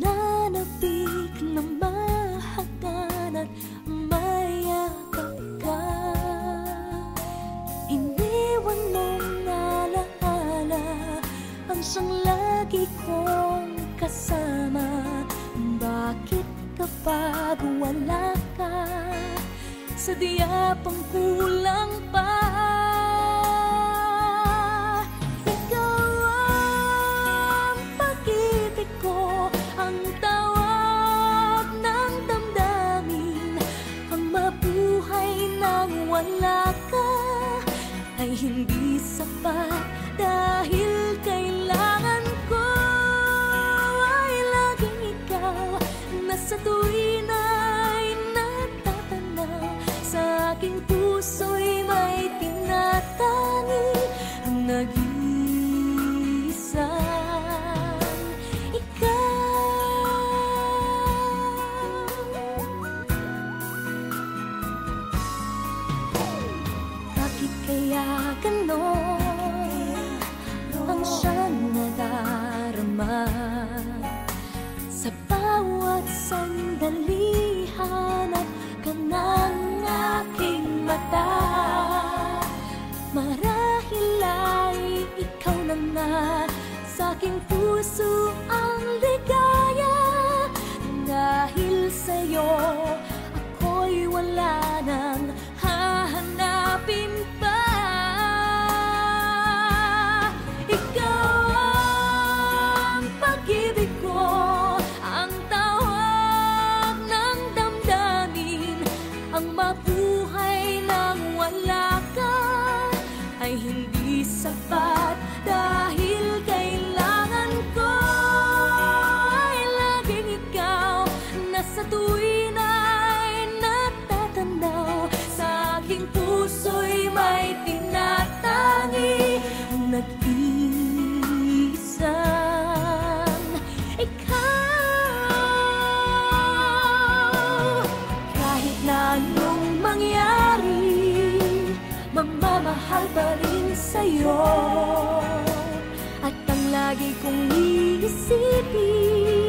nananabik na mahagan at mayakap ka. Iniwan mong alaala ang siyang lagi kong kasama. Bakit kapag wala ka, sadya pang kulang pa? Ikaw ang pag-ibig ko, ang tawag ng damdamin. Ang mabuhay nang wala ka ay hindi sapat, dahil kailangan ko ay laging ikaw na sa tuwin ay natatanaw. Sa aking puso'y may tinatangi ang nag-iisang ikaw. Bakit kaya ganon ang siyang nadarama? Sa bawat sandali hanap ka ng aking mata. Marahil ay ikaw na nga sa aking puso ang ligaya. Dahil sa'yo ako'y wala nang hahanapin pa. Ikaw ang pag-ibig ko, ang tawag ng damdamin. Ang mabuhay nang wala ka ay hindi sapat, dahil kailangan ko ay laging ikaw na sa tuwin ay natatanaw. Sa aking puso'y may tinatangi nag-iisang ikaw. Kahit na anong mangyari, mamamahal pa rin sa'yo. At ang lagi kong iisipin